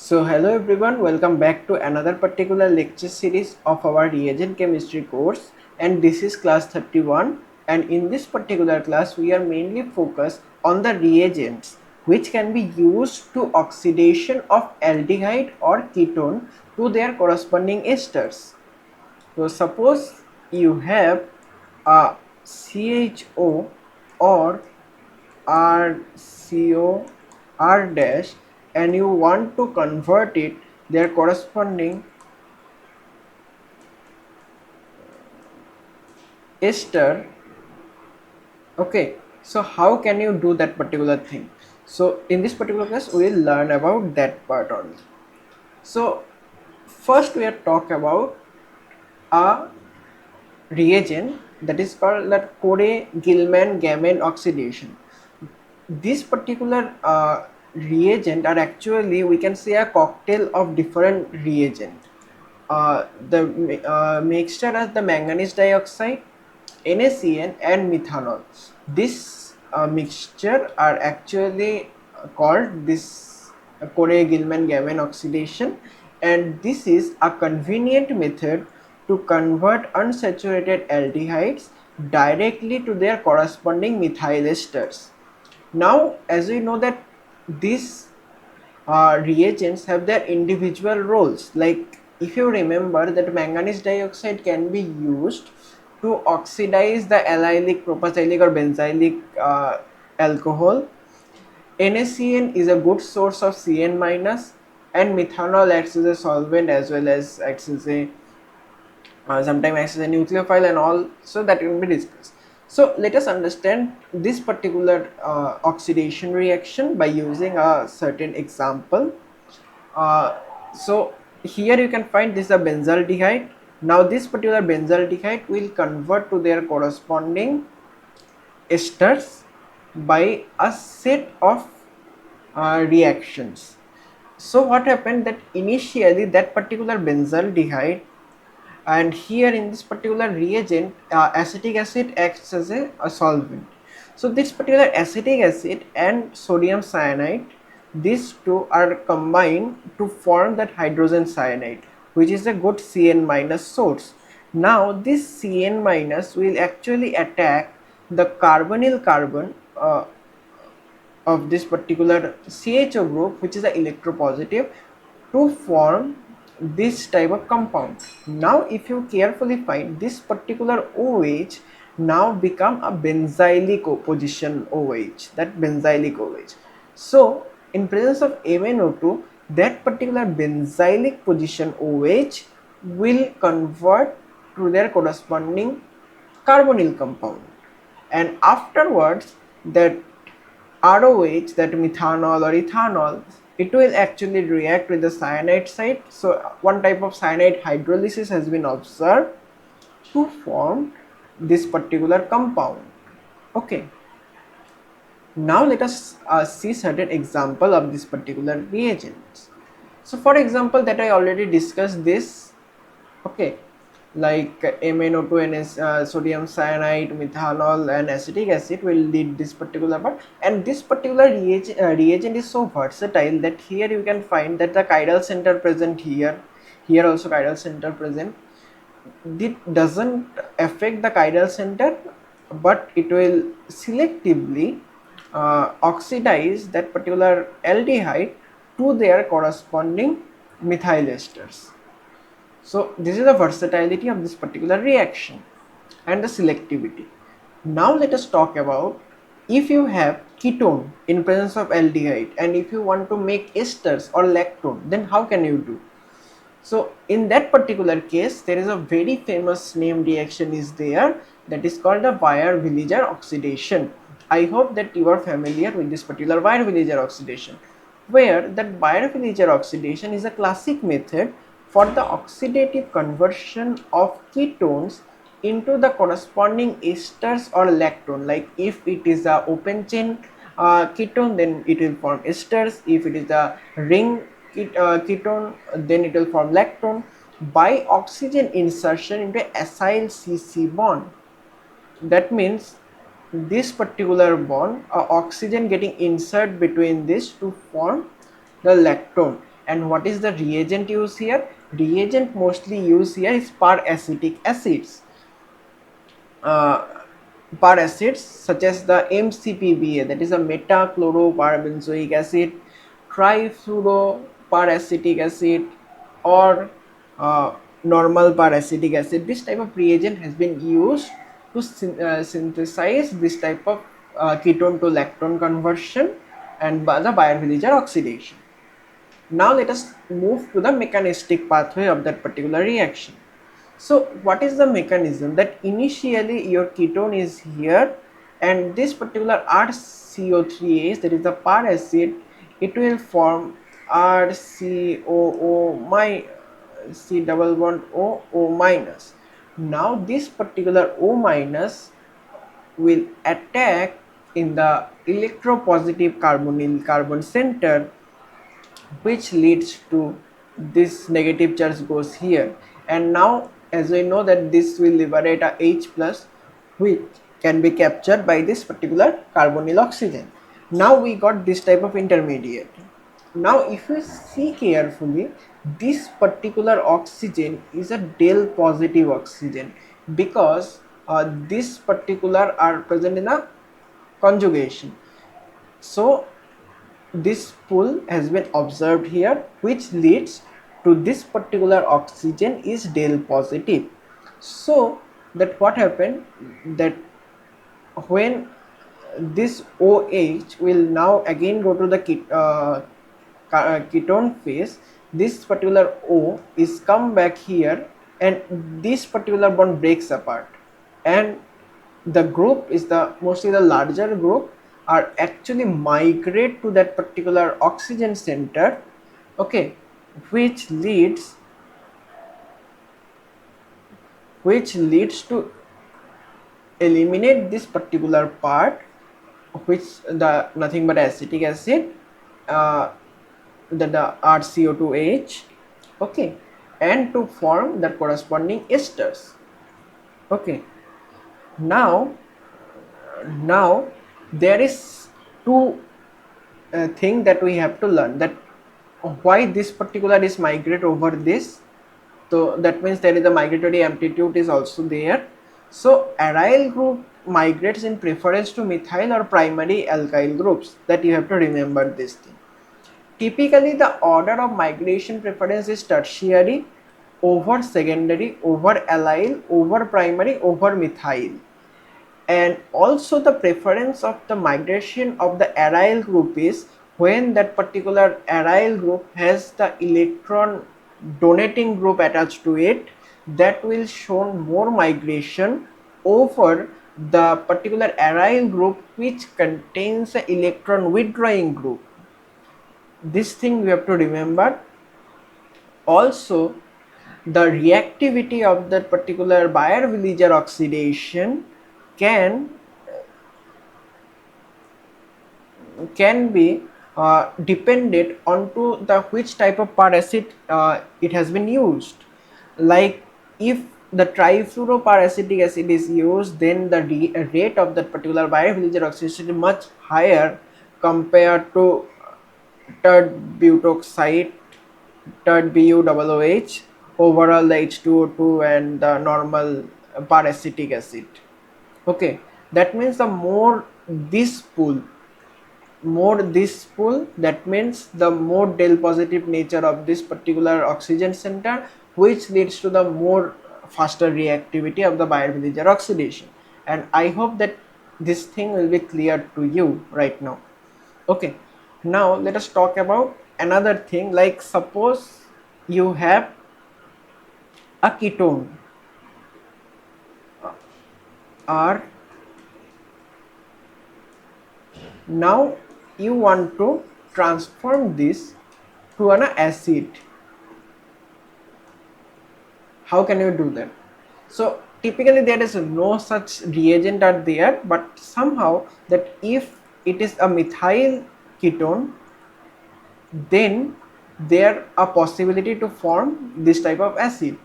Hello everyone, welcome back to another particular lecture series of our Reagent Chemistry course, and this is class 31, and in this particular class we are mainly focused on the reagents which can be used to oxidation of aldehyde or ketone to their corresponding esters. So suppose you have a CHO or RCO R dash and you want to convert it their corresponding ester. Okay, so how can you do that particular thing? So in this particular class we will learn about that part only. So first we are talk about a reagent that is called that Code-Gilman gamen oxidation. This particular reagent are actually, we can say, a cocktail of different reagent. The mixture as the manganese dioxide, NaCN and methanol. This mixture are actually called this Code-Gilman gamen oxidation, and this is a convenient method to convert unsaturated aldehydes directly to their corresponding methyl esters. Now, as we know that these reagents have their individual roles. Like if you remember that manganese dioxide can be used to oxidize the allylic, propacylic or benzylic alcohol. NaCN is a good source of CN minus, and methanol acts as a solvent as well as acts as a sometimes acts as a nucleophile and all, so that will be discussed. So let us understand this particular oxidation reaction by using a certain example. So here you can find this is a benzaldehyde. Now this particular benzaldehyde will convert to their corresponding esters by a set of reactions. So what happened that initially that particular benzaldehyde, and here in this particular reagent acetic acid acts as a solvent. So this particular acetic acid and sodium cyanide, these two are combined to form that hydrogen cyanide, which is a good CN minus source. Now this CN minus will actually attack the carbonyl carbon of this particular CHO group, which is a electropositive, to form this type of compound. Now if you carefully find, this particular OH now become a benzylic position OH, that benzylic OH. So in presence of MnO2, that particular benzylic position OH will convert to their corresponding carbonyl compound, and afterwards that ROH, that methanol or ethanol, it will actually react with the cyanide side. So one type of cyanide hydrolysis has been observed to form this particular compound. Okay, now let us see certain example of this particular reagents. So for example, that I already discussed this. Okay, like MnO2 and sodium cyanide, methanol and acetic acid will lead this particular part, and this particular reagent is so versatile that here you can find that the chiral center present here also chiral center present. It doesn't affect the chiral center, but it will selectively oxidize that particular aldehyde to their corresponding methyl esters. So this is the versatility of this particular reaction and the selectivity. Now let us talk about, if you have ketone in presence of aldehyde and if you want to make esters or lactone, then how can you do? So in that particular case, there is a very famous name reaction is there, that is called the Baeyer-Villiger oxidation. I hope that you are familiar with this particular Baeyer-Villiger oxidation, where that Baeyer-Villiger oxidation is a classic method for the oxidative conversion of ketones into the corresponding esters or lactone. Like if it is a open chain ketone, then it will form esters. If it is a ring ketone, then it will form lactone by oxygen insertion into acyl CC bond. That means this particular bond, oxygen getting inserted between this to form the lactone, And what is the reagent used here? Reagent mostly used here is paracetic acids. Uh, Paracids such as the MCPBA, that is a metachloroparbenzoic acid, trifluoroparacetic acid, or normal paracetic acid. This type of reagent has been used to synthesize this type of ketone to lactone conversion and by the Baeyer-Villiger oxidation. Now let us move to the mechanistic pathway of that particular reaction. So what is the mechanism? That initially your ketone is here, and this particular RCO3H, that is the paracid, it will form RCOO C double bond O minus. Now this particular O minus will attack in the electropositive carbonyl carbon center, which leads to this negative charge goes here. And now as we know that this will liberate a H plus, which can be captured by this particular carbonyl oxygen. Now we got this type of intermediate. Now if you see carefully, this particular oxygen is a del positive oxygen, because this particular are present in a conjugation. So this pull has been observed here, which leads to this particular oxygen is del positive. So that what happened, that when this OH will now again go to the ketone phase, this particular O is come back here, and this particular bond breaks apart, and the group is the mostly the larger group are actually migrate to that particular oxygen center, okay, which leads to eliminate this particular part, which the nothing but acetic acid, the RCO2H, okay, and to form the corresponding esters. Okay, now there is two thing that we have to learn, that why this particular is migrate over this. So that means there is a migratory amplitude is also there. So aryl group migrates in preference to methyl or primary alkyl groups, that you have to remember this thing. Typically the order of migration preference is tertiary over secondary over allyl over primary over methyl. And also the preference of the migration of the aryl group is when that particular aryl group has the electron donating group attached to it, that will show more migration over the particular aryl group which contains the electron withdrawing group. This thing we have to remember. Also the reactivity of that particular Baeyer-Villiger oxidation can be dependent onto the which type of paracid it has been used. Like if the trifluoroparacetic acid is used, then the rate of that particular Baeyer-Villiger oxidation is much higher compared to third butoxide, third BuOOH, overall the H2O2 and the normal paracetic acid. Okay, that means the more this pool, that means the more del positive nature of this particular oxygen center, which leads to the more faster reactivity of the Baeyer-Villiger oxidation. And I hope that this thing will be clear to you right now. Okay, now let us talk about another thing. Like suppose you have a ketone R. Now you want to transform this to an acid. How can you do that? So typically there is no such reagent are there, but somehow that if it is a methyl ketone, then there a possibility to form this type of acid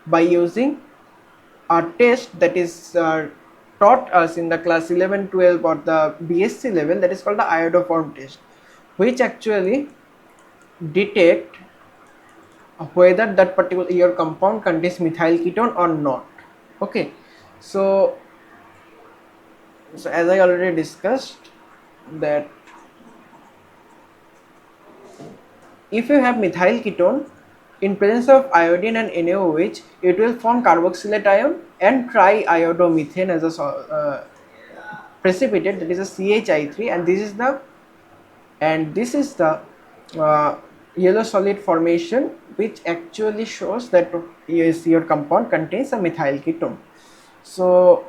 by using a test that is taught us in the class 11-12 or the BSc level, that is called the Iodoform test, which actually detect whether that particular your compound contains methyl ketone or not. Okay, so as I already discussed, that if you have methyl ketone in presence of iodine and NaOH, it will form carboxylate ion and triiodomethane as a precipitate, that is a CHI3, and this is the uh, yellow solid formation, which actually shows that yes, your compound contains a methyl ketone. So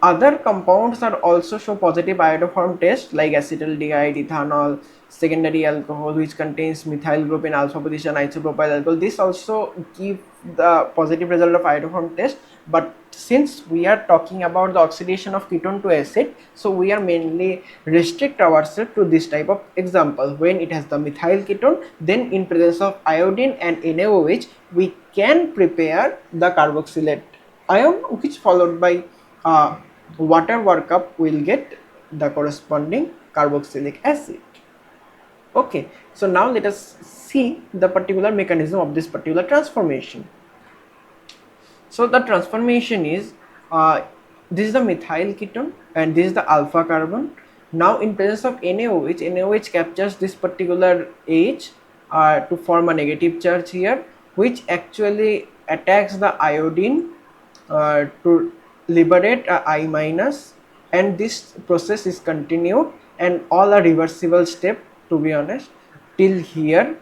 other compounds are also show positive iodoform test, like acetaldehyde, ethanol, secondary alcohol which contains methyl group in alpha position, isopropyl alcohol. This also give the positive result of iodoform test. But since we are talking about the oxidation of ketone to acid, so we are mainly restrict ourselves to this type of example. When it has the methyl ketone, then in presence of iodine and NaOH, we can prepare the carboxylate ion, which followed by water workup will get the corresponding carboxylic acid. Okay, so now let us see the particular mechanism of this particular transformation. So the transformation is this is the methyl ketone and this is the alpha carbon. Now in presence of NaOH, NaOH captures this particular H to form a negative charge here, which actually attacks the iodine to liberate a I minus, and this process is continued and all are reversible step, to be honest, till here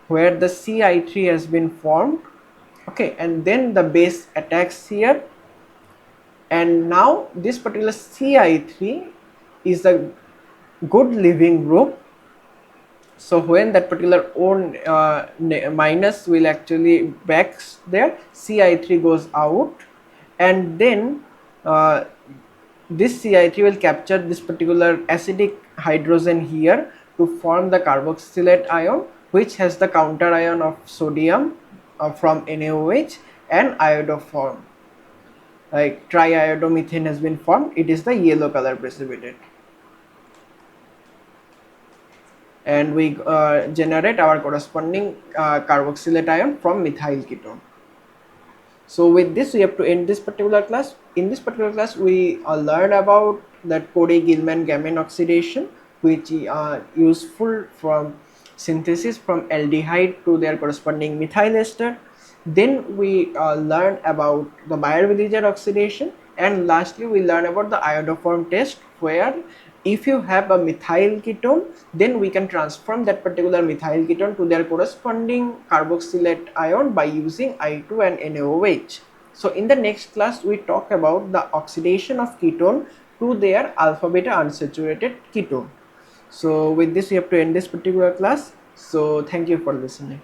where the CI3 has been formed. Okay, and then the base attacks here, and now this particular CI3 is a good leaving group. So when that particular own minus will actually backs there, CI3 goes out, and then uh, this CI3 will capture this particular acidic hydrogen here to form the carboxylate ion, which has the counter ion of sodium from NaOH, and iodoform, like triiodomethane has been formed. It is the yellow color precipitate, and we generate our corresponding carboxylate ion from methyl ketone. So with this we have to end this particular class. In this particular class we learn about that Cody Gilman gamen oxidation, which are useful from synthesis from aldehyde to their corresponding methyl ester. Then we learn about the Bayer-Villiger oxidation, and lastly we learn about the iodoform test, where if you have a methyl ketone, then we can transform that particular methyl ketone to their corresponding carboxylate ion by using I2 and NaOH. So in the next class we talk about the oxidation of ketone to their alpha beta unsaturated ketone. So with this we have to end this particular class. So thank you for listening.